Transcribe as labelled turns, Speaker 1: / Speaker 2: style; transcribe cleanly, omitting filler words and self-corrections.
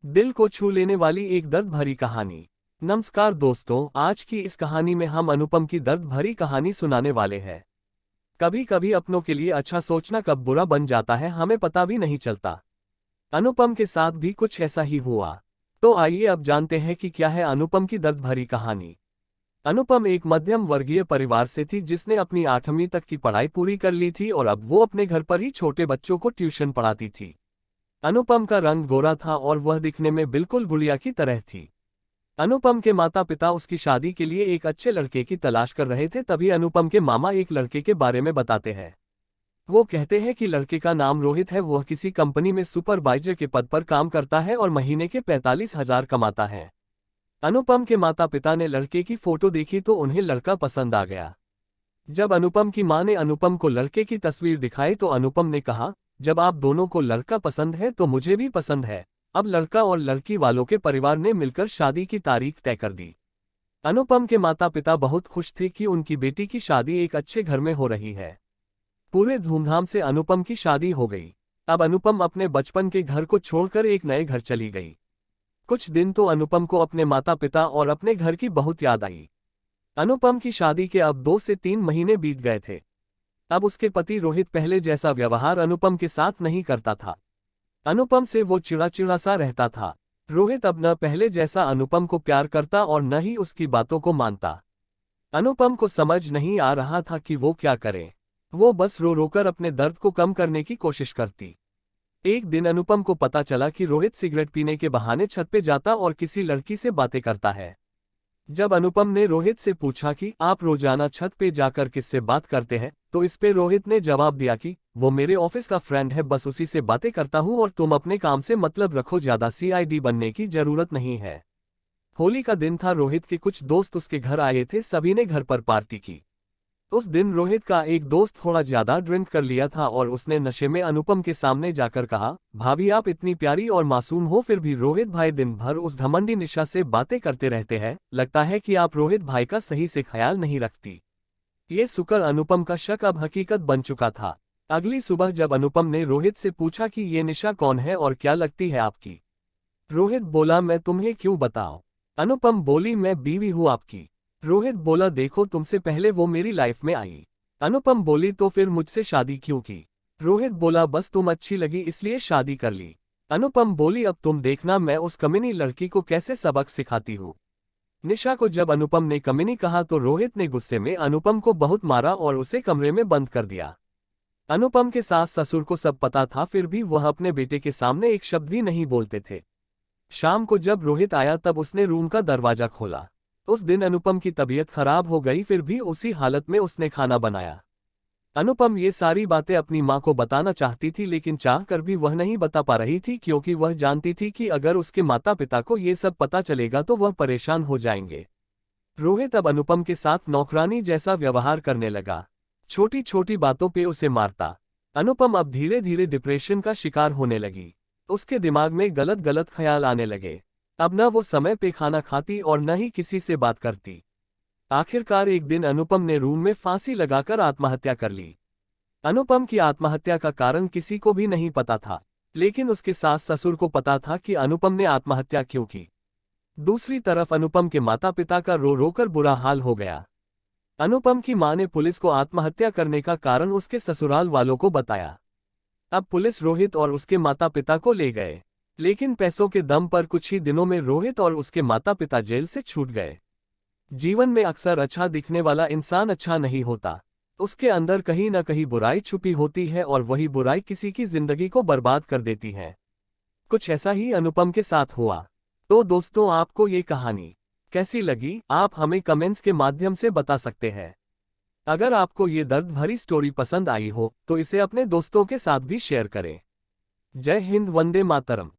Speaker 1: दिल को छू लेने वाली एक दर्द भरी कहानी। नमस्कार दोस्तों, आज की इस कहानी में हम अनुपम की दर्द भरी कहानी सुनाने वाले हैं। कभी कभी अपनों के लिए अच्छा सोचना कब बुरा बन जाता है हमें पता भी नहीं चलता। अनुपम के साथ भी कुछ ऐसा ही हुआ। तो आइए अब जानते हैं कि क्या है अनुपम की दर्द भरी कहानी। अनुपम एक मध्यम वर्गीय परिवार से थी जिसने अपनी 8वीं तक की पढ़ाई पूरी कर ली थी और अब वो अपने घर पर ही छोटे बच्चों को ट्यूशन पढ़ाती थी। अनुपम का रंग गोरा था और वह दिखने में बिल्कुल गुड़िया की तरह थी। अनुपम के माता पिता उसकी शादी के लिए एक अच्छे लड़के की तलाश कर रहे थे, तभी अनुपम के मामा एक लड़के के बारे में बताते हैं। वो कहते हैं कि लड़के का नाम रोहित है, वह किसी कंपनी में सुपरवाइजर के पद पर काम करता है और महीने के 45,000 कमाता है। अनुपम के माता पिता ने लड़के की फोटो देखी तो उन्हें लड़का पसंद आ गया। जब अनुपम की मां ने अनुपम को लड़के की तस्वीर दिखाई तो अनुपम ने कहा, जब आप दोनों को लड़का पसंद है तो मुझे भी पसंद है। अब लड़का और लड़की वालों के परिवार ने मिलकर शादी की तारीख तय कर दी। अनुपम के माता पिता बहुत खुश थे कि उनकी बेटी की शादी एक अच्छे घर में हो रही है। पूरे धूमधाम से अनुपम की शादी हो गई। अब अनुपम अपने बचपन के घर को छोड़कर एक नए घर चली गई। कुछ दिन तो अनुपम को अपने माता पिता और अपने घर की बहुत याद आई। अनुपम की शादी के अब 2 से 3 महीने बीत गए थे। अब उसके पति रोहित पहले जैसा व्यवहार अनुपम के साथ नहीं करता था। अनुपम से वो चिड़ा सा रहता था। रोहित अब न पहले जैसा अनुपम को प्यार करता और न ही उसकी बातों को मानता। अनुपम को समझ नहीं आ रहा था कि वो क्या करे। वो बस रो रोकर अपने दर्द को कम करने की कोशिश करती। एक दिन अनुपम को पता चला कि रोहित सिगरेट पीने के बहाने छत पे जाता और किसी लड़की से बातें करता है। जब अनुपम ने रोहित से पूछा कि आप रोजाना छत पे जाकर किससे बात करते हैं, तो इस पे रोहित ने जवाब दिया कि वो मेरे ऑफिस का फ्रेंड है, बस उसी से बातें करता हूँ और तुम अपने काम से मतलब रखो, ज्यादा सीआईडी बनने की जरूरत नहीं है। होली का दिन था। रोहित के कुछ दोस्त उसके घर आए थे, सभी ने घर पर पार्टी की। उस दिन रोहित का एक दोस्त थोड़ा ज्यादा ड्रिंक कर लिया था और उसने नशे में अनुपम के सामने जाकर कहा, भाभी आप इतनी प्यारी और मासूम हो फिर भी रोहित भाई दिन भर उस घमंडी निशा से बातें करते रहते हैं, लगता है कि आप रोहित भाई का सही से ख्याल नहीं रखती। ये सुनकर अनुपम का शक अब हकीकत बन चुका था। अगली सुबह जब अनुपम ने रोहित से पूछा कि ये निशा कौन है और क्या लगती है आपकी, रोहित बोला मैं तुम्हें क्यों बताऊं। अनुपम बोली मैं बीवी हूं आपकी। रोहित बोला देखो तुमसे पहले वो मेरी लाइफ में आई। अनुपम बोली तो फिर मुझसे शादी क्यों की। रोहित बोला बस तुम अच्छी लगी इसलिए शादी कर ली। अनुपम बोली अब तुम देखना मैं उस कमीनी लड़की को कैसे सबक सिखाती हूँ। निशा को जब अनुपम ने कमीनी कहा तो रोहित ने गुस्से में अनुपम को बहुत मारा और उसे कमरे में बंद कर दिया। अनुपम के सास ससुर को सब पता था, फिर भी वह अपने बेटे के सामने एक शब्द भी नहीं बोलते थे। शाम को जब रोहित आया तब उसने रूम का दरवाजा खोला। उस दिन अनुपम की तबीयत खराब हो गई, फिर भी उसी हालत में उसने खाना बनाया। अनुपम ये सारी बातें अपनी मां को बताना चाहती थी, लेकिन चाहकर भी वह नहीं बता पा रही थी क्योंकि वह जानती थी कि अगर उसके माता पिता को ये सब पता चलेगा तो वह परेशान हो जाएंगे। रोहित अब अनुपम के साथ नौकरानी जैसा व्यवहार करने लगा। छोटी छोटी बातों पे उसे मारता। अनुपम अब धीरे धीरे डिप्रेशन का शिकार होने लगी। उसके दिमाग में गलत गलत ख्याल आने लगे। अब न वो समय पे खाना खाती और न ही किसी से बात करती। आखिरकार एक दिन अनुपम ने रूम में फांसी लगाकर आत्महत्या कर ली। अनुपम की आत्महत्या का कारण किसी को भी नहीं पता था, लेकिन उसके सास ससुर को पता था कि अनुपम ने आत्महत्या क्यों की। दूसरी तरफ अनुपम के माता पिता का रो रोकर बुरा हाल हो गया। अनुपम की मां ने पुलिस को आत्महत्या करने का कारण उसके ससुराल वालों को बताया। अब पुलिस रोहित और उसके माता पिता को ले गए, लेकिन पैसों के दम पर कुछ ही दिनों में रोहित और उसके माता पिता जेल से छूट गए। जीवन में अक्सर अच्छा दिखने वाला इंसान अच्छा नहीं होता। उसके अंदर कहीं न कहीं बुराई छुपी होती है और वही बुराई किसी की जिंदगी को बर्बाद कर देती है। कुछ ऐसा ही अनुपम के साथ हुआ। तो दोस्तों, आपको ये कहानी कैसी लगी आप हमें कमेंट्स के माध्यम से बता सकते हैं। अगर आपको ये दर्द भरी स्टोरी पसंद आई हो तो इसे अपने दोस्तों के साथ भी शेयर करें। जय हिंद, वंदे मातरम।